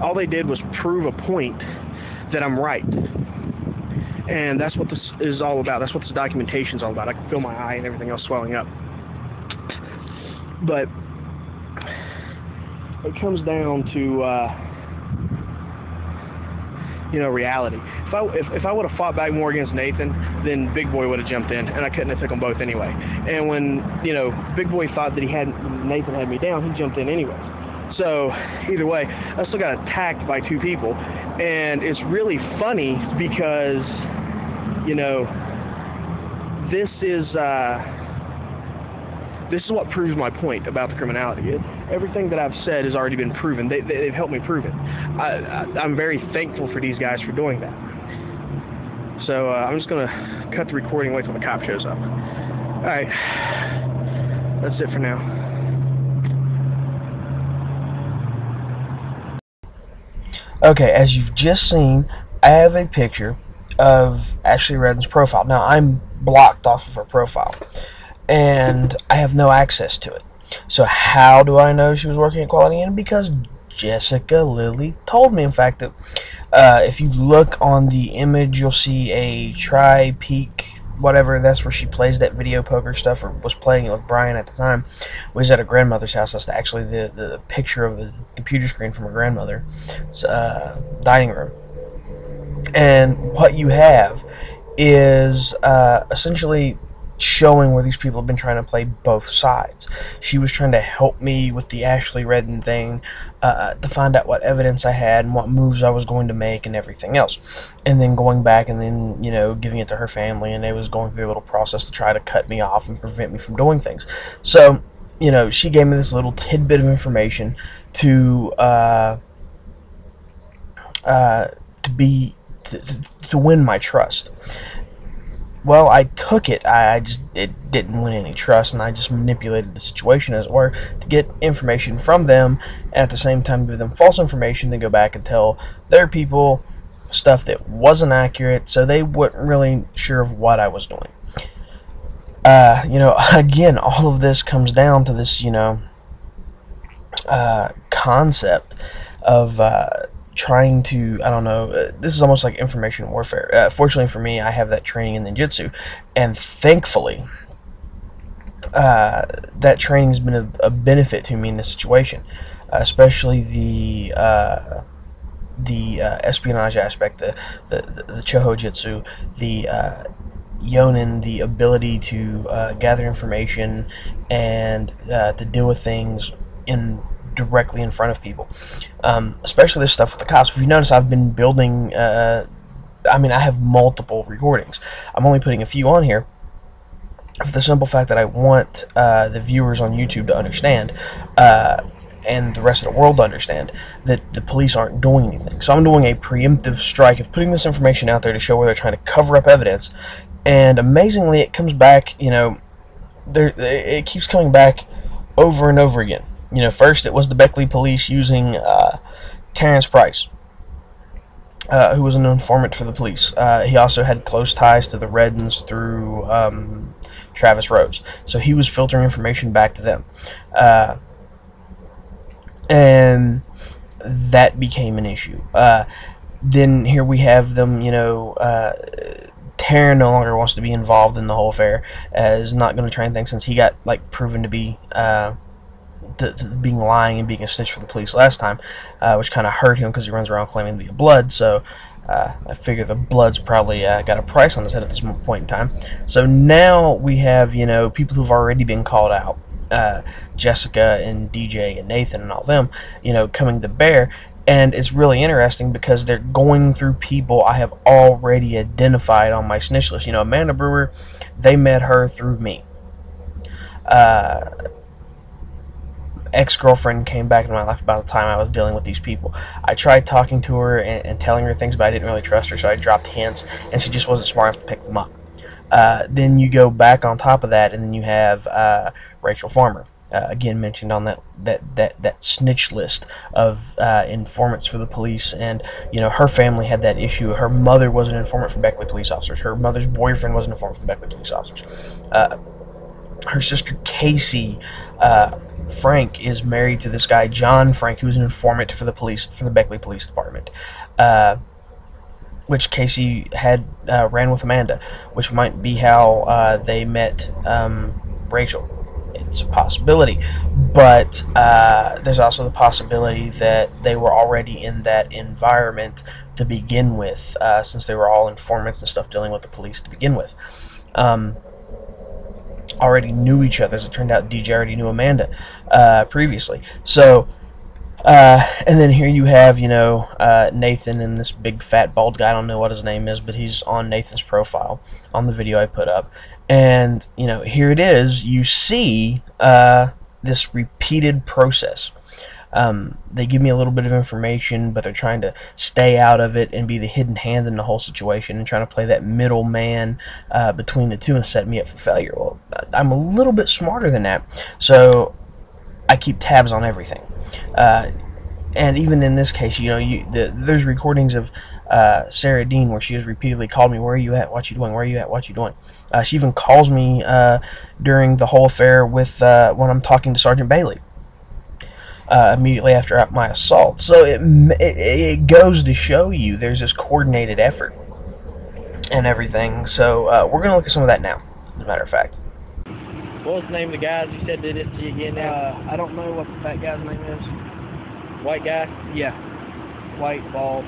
All they did was prove a point that I'm right. And that's what this is all about. That's what this documentation is all about. I can feel my eye and everything else swelling up. But it comes down to, reality. If I would have fought back more against Nathan, then Big Boy would have jumped in, and I couldn't have took them both anyway. And when, Big Boy thought that Nathan had me down, he jumped in anyway. So either way, I still got attacked by two people. And it's really funny because, this is what proves my point about the criminality. Everything that I've said has already been proven. They've helped me prove it. I'm very thankful for these guys for doing that. So I'm just going to cut the recording, wait till the cop shows up. All right. That's it for now. Okay, as you've just seen, I have a picture of Ashley Redden's profile. Now, I'm blocked off of her profile, and I have no access to it. So how do I know she was working at Quality Inn? Because Jessica Lilly told me, in fact, that if you look on the image, you'll see a tri-peak, whatever, that's where she plays that video poker stuff, or was playing it with Brian at the time. We was at her grandmother's house. That's actually the picture of the computer screen from her grandmother's dining room. And what you have is essentially showing where these people have been trying to play both sides. She was trying to help me with the Ashley Redden thing, to find out what evidence I had and what moves I was going to make and everything else. And then going back and then, giving it to her family, and they was going through a little process to try to cut me off and prevent me from doing things. So, she gave me this little tidbit of information to win my trust. Well, I took it. It didn't win any trust, and I just manipulated the situation, as it were, to get information from them, and at the same time give them false information to go back and tell their people stuff that wasn't accurate, so they weren't really sure of what I was doing. Again, all of this comes down to this, concept of trying to, this is almost like information warfare. Fortunately for me, I have that training in ninjutsu, and thankfully, that training has been a benefit to me in this situation, especially the espionage aspect, the Choho Jitsu, the Yonin, the ability to gather information and to deal with things in directly in front of people, especially this stuff with the cops. If you notice, I've been building. I mean, I have multiple recordings. I'm only putting a few on here for the simple fact that I want the viewers on YouTube to understand, and the rest of the world to understand, that the police aren't doing anything. So I'm doing a preemptive strike of putting this information out there to show where they're trying to cover up evidence, and amazingly it comes back, it keeps coming back over and over again. First it was the Beckley police using Terrence Price, who was an informant for the police. He also had close ties to the Reddens through Travis Rhodes, so he was filtering information back to them. And that became an issue. Then here we have them, Taryn no longer wants to be involved in the whole affair, is not going to try anything since he got proven to be being lying and being a snitch for the police last time, which kind of hurt him because he runs around claiming to be a blood. So I figure the blood's probably got a price on his head at this point in time. So now we have people who've already been called out. Jessica and DJ and Nathan and all them, coming to bear. And it's really interesting because they're going through people I have already identified on my snitch list. Amanda Brewer, they met her through me. Ex-girlfriend came back in my life about the time I was dealing with these people. I tried talking to her and telling her things, but I didn't really trust her, so I dropped hints, and she just wasn't smart enough to pick them up. Then you go back on top of that, and then you have Rachel Farmer, again mentioned on that snitch list of informants for the police. And her family had that issue. Her mother was an informant for Beckley police officers. Her mother's boyfriend was an informant for the Beckley police officers. Her sister Casey Frank is married to this guy John Frank, who was an informant for the police, for the Beckley Police Department, which Casey had ran with Amanda, which might be how they met Rachel. It's a possibility, but there's also the possibility that they were already in that environment to begin with, since they were all informants and stuff dealing with the police to begin with. Already knew each other. As it turned out, DJ already knew Amanda previously. So, and then here you have, Nathan and this big fat bald guy. I don't know what his name is, but he's on Nathan's profile on the video I put up. And, here it is. You see this repeated process. They give me a little bit of information, but they're trying to stay out of it and be the hidden hand in the whole situation and trying to play that middle man between the two and set me up for failure. Well, I'm a little bit smarter than that, so I keep tabs on everything. And even in this case, there's recordings of Sarah Dean where she has repeatedly called me, "Where are you at? What you doing? Where are you at? What you doing?" She even calls me during the whole affair with when I'm talking to Sergeant Bailey. Immediately after my assault. So it goes to show you there's this coordinated effort and everything. So we're going to look at some of that now, as a matter of fact. What was the name of the guys you said did it to you again now? I don't know what that guy's name is. White guy? Yeah. White, bald.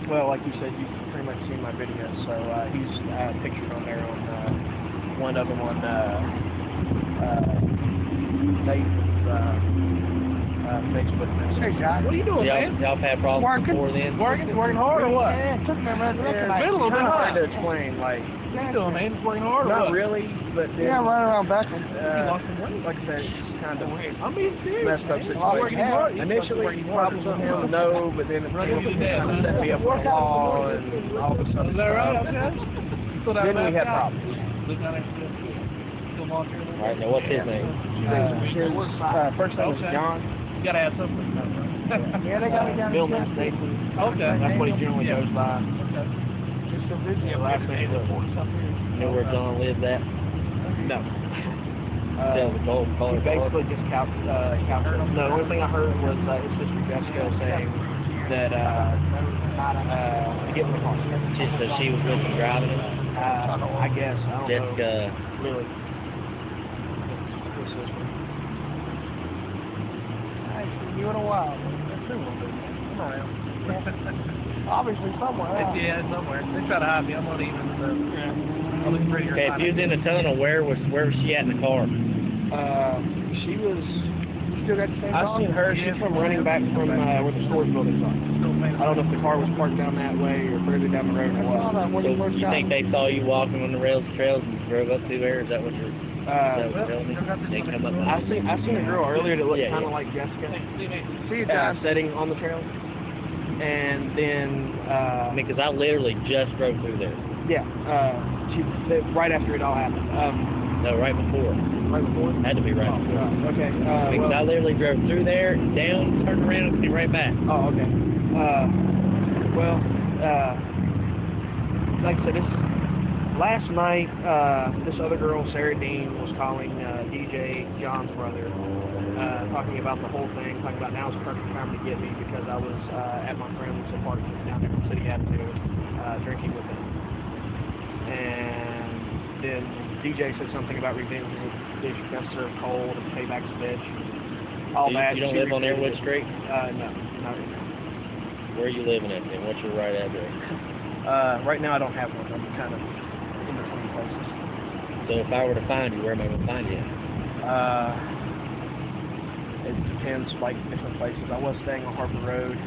Well, like you said, you've pretty much seen my video, so he's pictured on there on one of them on Facebook. Hey, John, what are you doing, man? Y'all had problems before then? Working hard or what? Yeah, it took me a minute to recognize. It's a little bit hard to explain, like. What are you doing, man? Just working hard or Not what? really, but then, Yeah, I'm running around back. like I said, it's kind of I'm being serious. messed up man. situation. Working hard. Initially, problems with him, no, but then it kind of set me up for the law and all of a sudden. Is that right? Okay. Then we had problems. All right, now what's his name? His first name is John. You gotta have something. Yeah, they got it down Bill in Nathan. Okay. That's what he generally goes by. Just a video. Last name is You know where John lived at? No. Tell the gold color. He basically just calculated. No, the only thing I heard was his sister Jessica saying that getting the car. So she was with him driving it? I guess. I don't Jessica. know. Really. What's this one? You in a while. That's a little bit. Come around. Obviously somewhere. Yeah, somewhere. They try to hide me. I'm not even. Probably 3 or 5. Okay, if you was in the tunnel, where was she at in the car? She was still at the same I've seen her. She's from running back from where the storage buildings are. I don't know if the car was parked down that way or further down the road or what. So you think they saw you walking on the trails and drove up through there? Is that what you're telling me? They come up. I seen a girl earlier that looked kind of like Jessica. See a setting on the trail. And then, because I literally just drove through there. Yeah, right after it all happened. No, right before. Right before? Had to be right before. Okay. Because I literally drove through there, down, turned around, and be right back. Oh, okay. Like I said, last night, this other girl, Sarah Dean, was calling DJ John's brother, talking about the whole thing, talking about now's the perfect time to get me because I was at my friend's apartment down there in City Avenue, drinking with him. And then DJ said something about revenge bitch because they're cold and payback's bitch. All that. You don't live on Airwood Street? No, not right now. Where are you living at then? What's your right address? Right now I don't have one. I'm kind of in between places. So if I were to find you, where am I going to find you at? It depends, like different places. I was staying on Harper Road,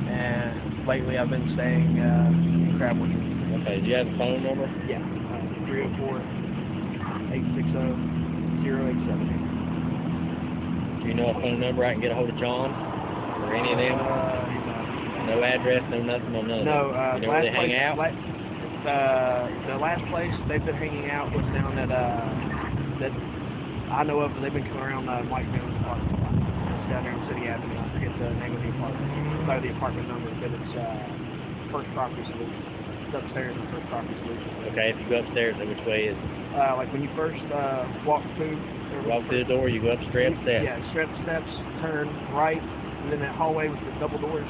and lately I've been staying in Crabwood. Okay, do you have a phone number? Yeah, 304-860-0878. Do you know a phone number I can get a hold of John? Or any of them? No address, no nothing, no nothing? No, you know where they hang out? The last place they've been hanging out was down at, that I know of, they've been coming around Mike Jones' apartment. It's down there on City Avenue. I forget the name of the apartment. Not the apartment number, but it's First Property Solutions. It's upstairs in First Property Solutions. Okay, if you go upstairs, then which way is it? Like when you first walk through the door, you go up straight steps. Yeah, straight steps, turn right, and then that hallway with the double doors.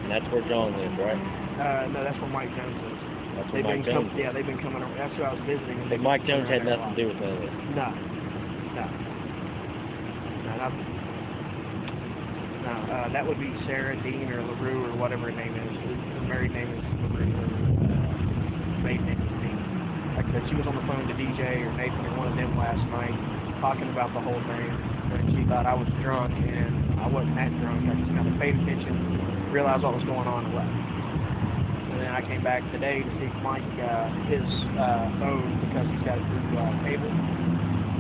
And that's where John lives, right? No, that's where Mike Jones lives. That's where Mike Jones lives? Yeah, they've been coming over. That's who I was visiting. But Mike Jones had nothing to do with none of this? No. That would be Sarah Dean or LaRue or whatever her name is. Her married name is LaRue or maiden name is Dean. Like I said, she was on the phone to DJ or Nathan or one of them last night talking about the whole thing. And she thought I was drunk, and I wasn't that drunk. I just kind of paid attention, realized what was going on and left. And then I came back today to see Mike, his phone, because he's got it through cable.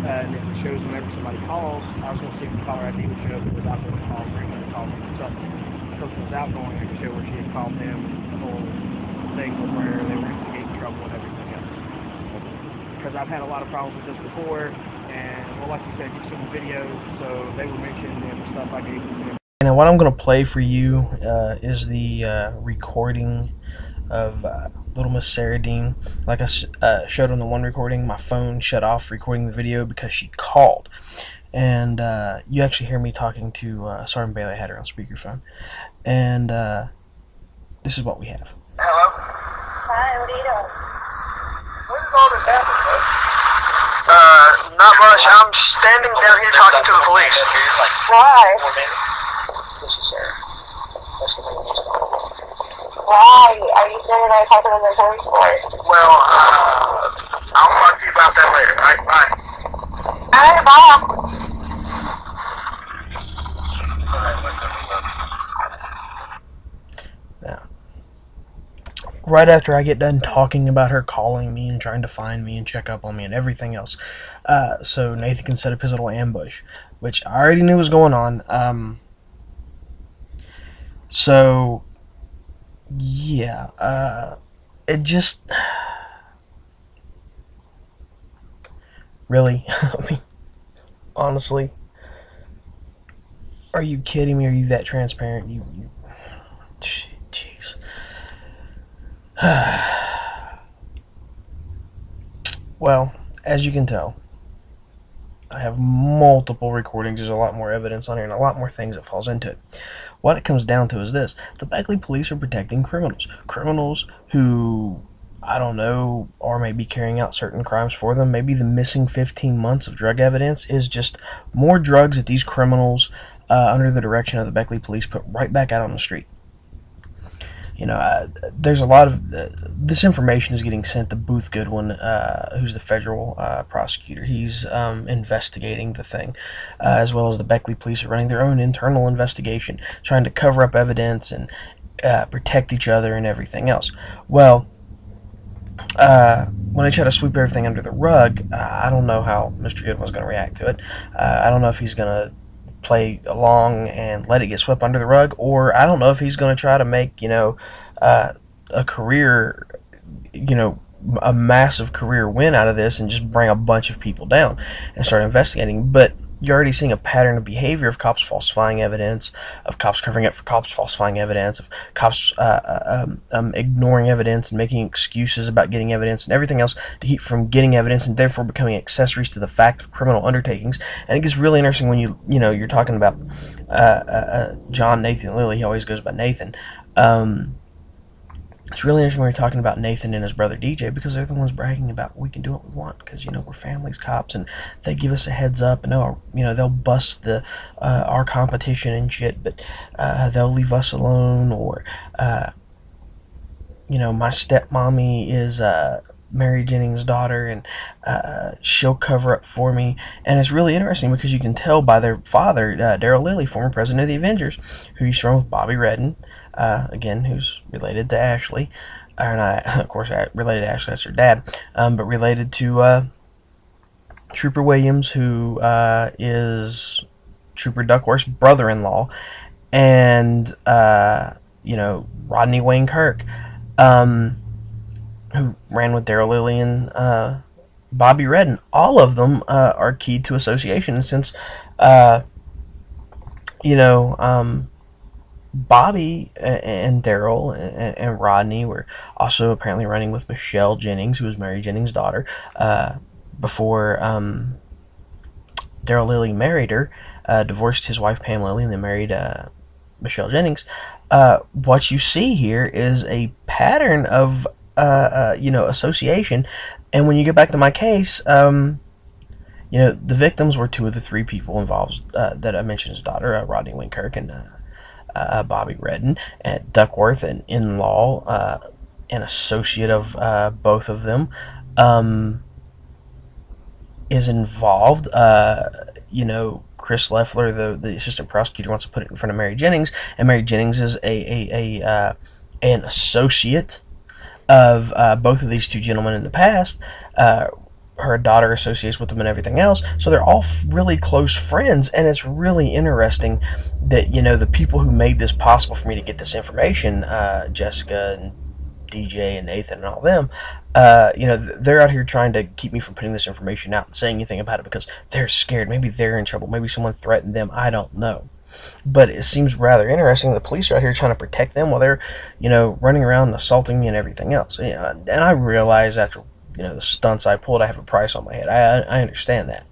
And if it shows whenever somebody calls, I was going to see if the caller ID would show if it was outgoing calls or any other calls on the subject. Because if it was outgoing, I could show where she had called him, the whole thing was where they were getting trouble and everything else. Because I've had a lot of problems with this before, and well, like you said, you've seen the videos, so they were mentioned in the stuff I gave them. Now what I'm going to play for you is the recording of Little Miss Sarah Dean. Like I showed on the one recording, my phone shut off recording the video because she called. And you actually hear me talking to Sergeant Bailey. I had her on speakerphone. And this is what we have. Hello? Hi, what are you doing? When did all this happen, bud? Not much. I'm standing down here talking to the police. Why? This is Sarah. That's the name. Why? Are you standing there talking to the police force? Well, I'll talk to you about that later. All right, bye. Alright, bye. Now, right after I get done talking about her calling me and trying to find me and check up on me and everything else, so Nathan can set up his little ambush, which I already knew was going on. So yeah, it just really, I mean, honestly, are you kidding me? Are you that transparent? You jeez. Well, as you can tell, I have multiple recordings. There's a lot more evidence on here and a lot more things that falls into it. What it comes down to is this: the Beckley police are protecting criminals. Criminals who, I don't know, are maybe carrying out certain crimes for them. Maybe the missing 15 months of drug evidence is just more drugs that these criminals, under the direction of the Beckley police, put right back out on the street. There's a lot of this information is getting sent to Booth Goodwin, who's the federal prosecutor. He's investigating the thing, as well as the Beckley police are running their own internal investigation, trying to cover up evidence and protect each other and everything else. Well, when they try to sweep everything under the rug, I don't know how Mr. Goodwin's going to react to it. I don't know if he's going to play along and let it get swept under the rug, or I don't know if he's going to try to make, a career, a massive career win out of this and just bring a bunch of people down and start investigating. But you're already seeing a pattern of behavior of cops falsifying evidence, of cops covering up for cops falsifying evidence, of cops ignoring evidence and making excuses about getting evidence and everything else to keep from getting evidence, and therefore becoming accessories to the fact of criminal undertakings. And it gets really interesting when you're talking about John Nathan Lilly. He always goes by Nathan. It's really interesting when you're talking about Nathan and his brother DJ, because they're the ones bragging about we can do what we want because we're families, cops, and they give us a heads up, and they'll bust our competition and shit, but they'll leave us alone. Or my stepmommy is Mary Jennings' daughter, and she'll cover up for me. And it's really interesting because you can tell by their father, Daryl Lilly, former president of the Avengers, who used to run with Bobby Redden, again, who's related to Ashley, or not, of course, related to Ashley, that's her dad, but related to Trooper Williams, who is Trooper Duckworth's brother-in-law, and Rodney Wayne Kirk, who ran with Daryl Lilly and Bobby Redden. All of them are keyed to association, since Bobby and Daryl and Rodney were also apparently running with Michelle Jennings, who was Mary Jennings' daughter, before Daryl Lilly married her, divorced his wife Pam Lilly, and then married Michelle Jennings. What you see here is a pattern of association. And when you get back to my case, the victims were two of the three people involved that I mentioned, his daughter, Rodney Wayne Kirk, and Bobby Redden, and Duckworth, an in-law, an associate of both of them, is involved. Chris Leffler, the assistant prosecutor, wants to put it in front of Mary Jennings, and Mary Jennings is an associate of both of these two gentlemen in the past. Her daughter associates with them and everything else, so they're all really close friends. And it's really interesting that the people who made this possible for me to get this information, Jessica and DJ and Nathan and all them, they're out here trying to keep me from putting this information out and saying anything about it because they're scared. Maybe they're in trouble. Maybe someone threatened them. I don't know. But it seems rather interesting. The police are out here trying to protect them while they're, running around assaulting me and everything else. And I realize after, the stunts I pulled, I have a price on my head. I understand that,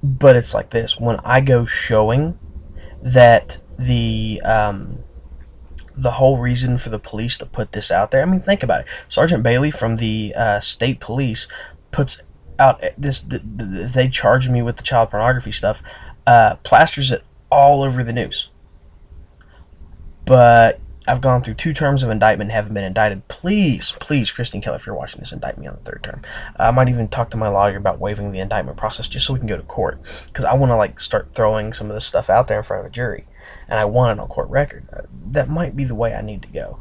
But it's like this. When I go showing that the whole reason for the police to put this out there, I mean, think about it. Sergeant Bailey from the state police puts out this. They charge me with the child pornography stuff, plasters it all over the news. But I've gone through 2 terms of indictment and haven't been indicted. Please, Christine Keller, if you're watching this, indict me on the 3rd term. I might even talk to my lawyer about waiving the indictment process just so we can go to court, because I want to start throwing some of this stuff out there in front of a jury, and I want it on court record. That might be the way I need to go.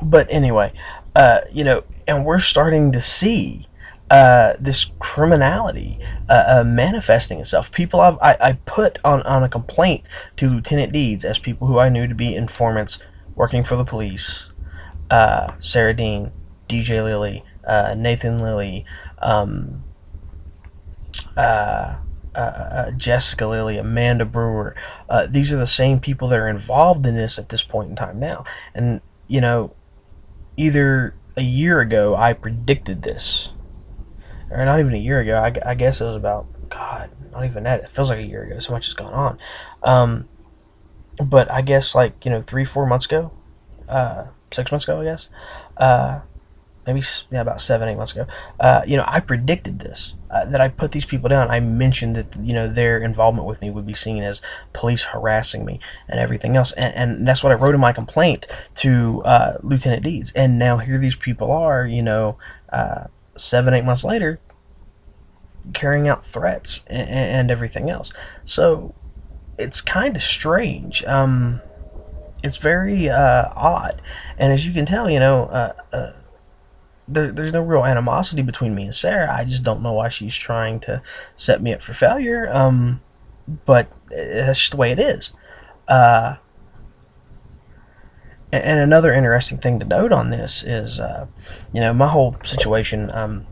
But anyway, and we're starting to see this criminality manifesting itself. People I put on a complaint to Lieutenant Deeds as people who I knew to be informants working for the police. Sarah Dean, DJ Lilly, Nathan Lilly, Jessica Lilly, Amanda Brewer. These are the same people that are involved in this at this point in time now. And, either a year ago I predicted this, or not even a year ago. I guess it was about, God, not even that. It feels like a year ago. So much has gone on. But I guess 3-4 months ago, 6 months ago, I guess, maybe about 7-8 months ago, I predicted this. that I put these people down. I mentioned that, you know, their involvement with me would be seen as police harassing me and everything else, and that's what I wrote in my complaint to Lieutenant Deeds. And now here these people are, you know, 7-8 months later, carrying out threats and everything else. So it's kind of strange. It's very odd, and as you can tell, you know, there's no real animosity between me and Sarah. I just don't know why she's trying to set me up for failure. But that's just the way it is. And another interesting thing to note on this is, you know, my whole situation.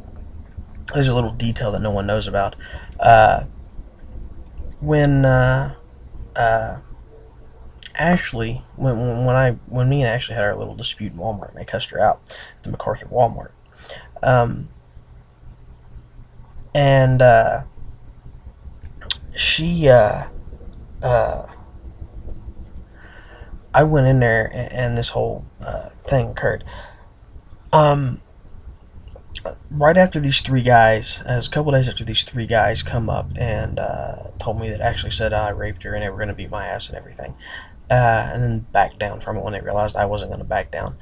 There's a little detail that no one knows about. When Ashley, when me and Ashley had our little dispute in Walmart, and I cussed her out at the MacArthur Walmart, and she, I went in there, and this whole thing occurred. Right after these three guys, as a couple days after these three guys come up and told me that Ashley said I raped her and they were going to beat my ass and everything, and then backed down from it when they realized I wasn't going to back down.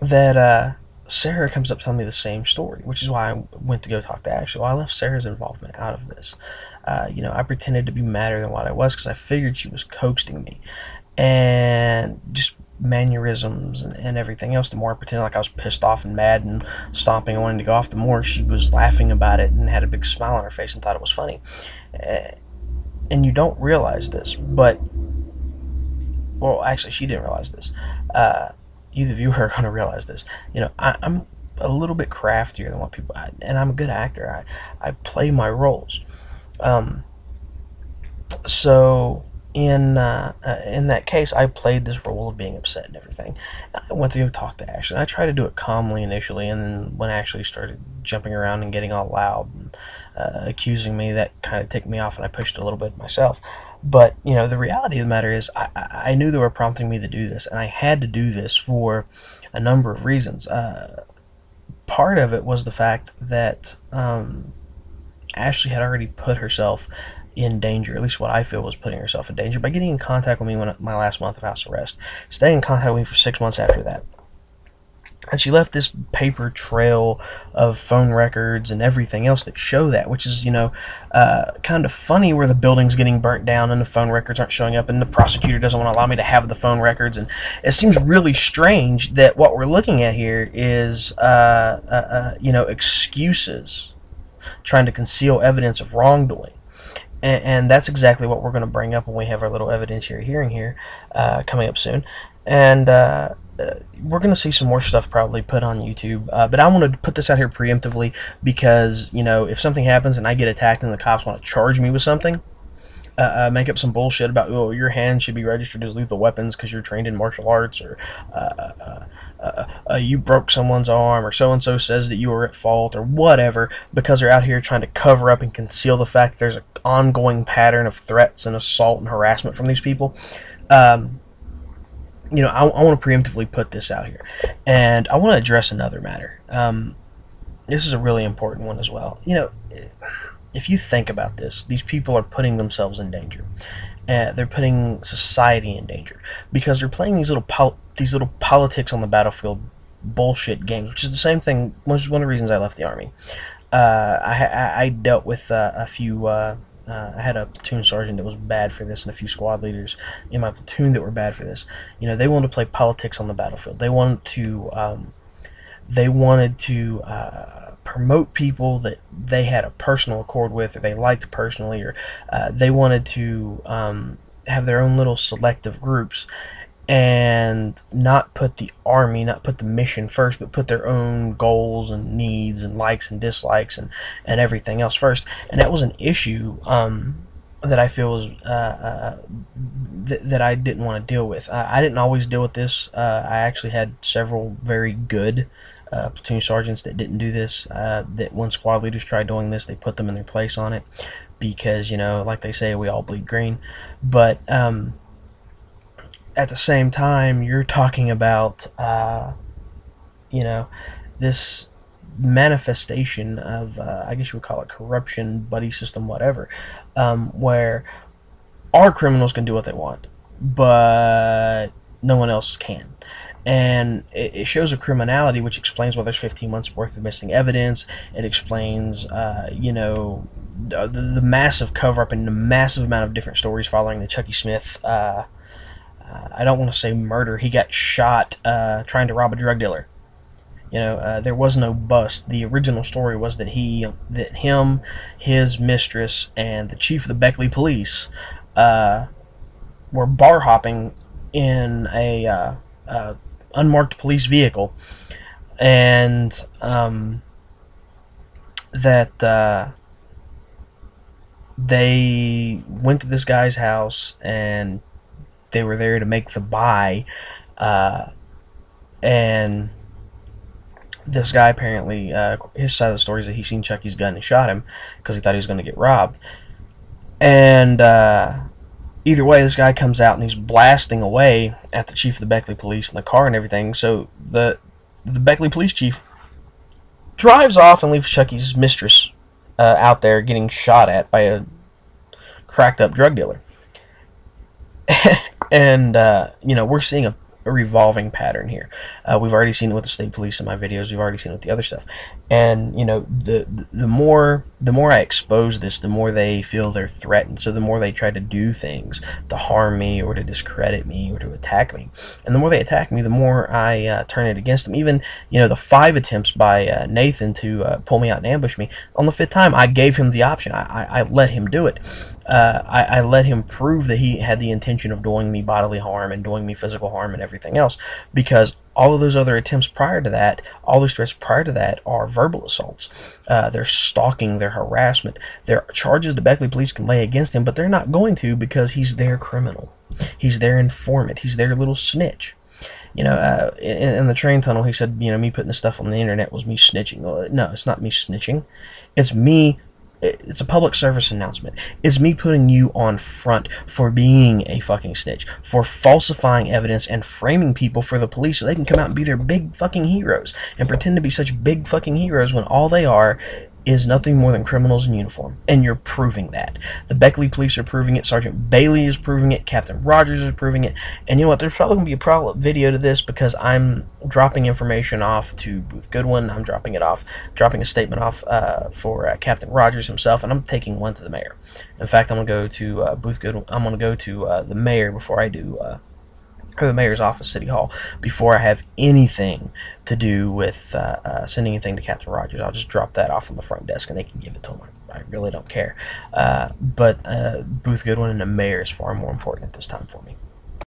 That Sarah comes up telling me the same story, which is why I went to go talk to Ashley. Well, I left Sarah's involvement out of this. You know, I pretended to be madder than what I was because I figured she was coaxing me, and just mannerisms and everything else. The more I pretended like I was pissed off and mad and stomping and wanting to go off, the more she was laughing about it and had a big smile on her face and thought it was funny. And you don't realize this, but, well, actually, she didn't realize this. You, the viewer, are going to realize this. You know, I'm a little bit craftier than what people, and I'm a good actor. I play my roles. So in that case, I played this role of being upset and everything. I went to go talk to Ashley. I tried to do it calmly initially, and then when Ashley started jumping around and getting all loud and accusing me, that kind of ticked me off, and I pushed it a little bit myself. But, you know, the reality of the matter is I knew they were prompting me to do this, and I had to do this for a number of reasons. Part of it was the fact that Ashley had already put herself in danger, at least what I feel was putting herself in danger, by getting in contact with me when my last month of house arrest, staying in contact with me for 6 months after that. And she left this paper trail of phone records and everything else that show that, which is, you know, kind of funny, where the building's getting burnt down and the phone records aren't showing up and the prosecutor doesn't want to allow me to have the phone records. And it seems really strange that what we're looking at here is, you know, excuses trying to conceal evidence of wrongdoing. And that's exactly what we're going to bring up when we have our little evidentiary hearing here coming up soon. And we're going to see some more stuff probably put on YouTube. But I wanted to put this out here preemptively because, you know, if something happens and I get attacked and the cops want to charge me with something, make up some bullshit about, oh, your hands should be registered as lethal weapons because you're trained in martial arts, or you broke someone's arm, or so-and-so says that you were at fault, or whatever, because they're out here trying to cover up and conceal the fact that there's an ongoing pattern of threats and assault and harassment from these people. You know, I want to preemptively put this out here. And I want to address another matter. This is a really important one as well. You know, if you think about this, these people are putting themselves in danger. They're putting society in danger because they're playing these little politics on the battlefield bullshit games, which is the same thing, which is one of the reasons I left the Army. I dealt with a few... I had a platoon sergeant that was bad for this, and a few squad leaders in my platoon that were bad for this. You know, they wanted to play politics on the battlefield. They wanted to promote people that they had a personal accord with, or they liked personally, or they wanted to have their own little selective groups, and not put the Army, not put the mission first, but put their own goals and needs and likes and dislikes and everything else first. And that was an issue that I feel was that I didn't want to deal with. I didn't always deal with this. I actually had several very good platoon sergeants that didn't do this. That when squad leaders tried doing this, they put them in their place on it because, you know, like they say, we all bleed green. But at the same time, you're talking about, you know, this manifestation of, I guess you would call it corruption, buddy system, whatever, where our criminals can do what they want, but no one else can. And it shows a criminality, which explains why there's 15 months worth of missing evidence. It explains, the massive cover-up and the massive amount of different stories following the Chucky Smith, I don't want to say murder. He got shot trying to rob a drug dealer. There was no bust. The original story was that him, his mistress, and the chief of the Beckley police were bar hopping in a unmarked police vehicle, and that they went to this guy's house, and they were there to make the buy, and this guy apparently, his side of the story is that he seen Chucky's gun and shot him because he thought he was going to get robbed. And either way, this guy comes out and he's blasting away at the chief of the Beckley police in the car and everything. So the Beckley police chief drives off and leaves Chucky's mistress out there getting shot at by a cracked up drug dealer. And we're seeing a revolving pattern here. We've already seen it with the state police in my videos. We've already seen it with the other stuff. And the more I expose this, the more they feel they're threatened. So the more they try to do things to harm me or to discredit me or to attack me. And the more they attack me, the more I turn it against them. Even the 5 attempts by Nathan to pull me out and ambush me. On the 5th time, I gave him the option. I let him do it. I let him prove that he had the intention of doing me bodily harm and doing me physical harm and everything else, because all of those other attempts prior to that, all those threats prior to that are verbal assaults. They're stalking, they're harassment. They're charges the Beckley police can lay against him, but they're not going to, because he's their criminal. He's their informant. He's their little snitch. In the train tunnel, he said, me putting this stuff on the internet was me snitching. Well, no, it's not me snitching. It's a public service announcement. It's me putting you on front for being a fucking snitch, for falsifying evidence and framing people for the police so they can come out and be their big fucking heroes and pretend to be such big fucking heroes when all they are is nothing more than criminals in uniform. And you're proving that. The Beckley police are proving it. Sergeant Bailey is proving it. Captain Rogers is proving it. And you know what? There's probably going to be a follow-up video to this, because I'm dropping information off to Booth Goodwin. I'm dropping a statement off for Captain Rogers himself, and I'm taking one to the mayor. In fact, I'm going to go to Booth Goodwin. I'm going to go to the mayor before I do... or the mayor's office, City Hall, before I have anything to do with sending anything to Captain Rogers. I'll just drop that off on the front desk and they can give it to him. I really don't care. But Booth Goodwin and the mayor is far more important at this time for me.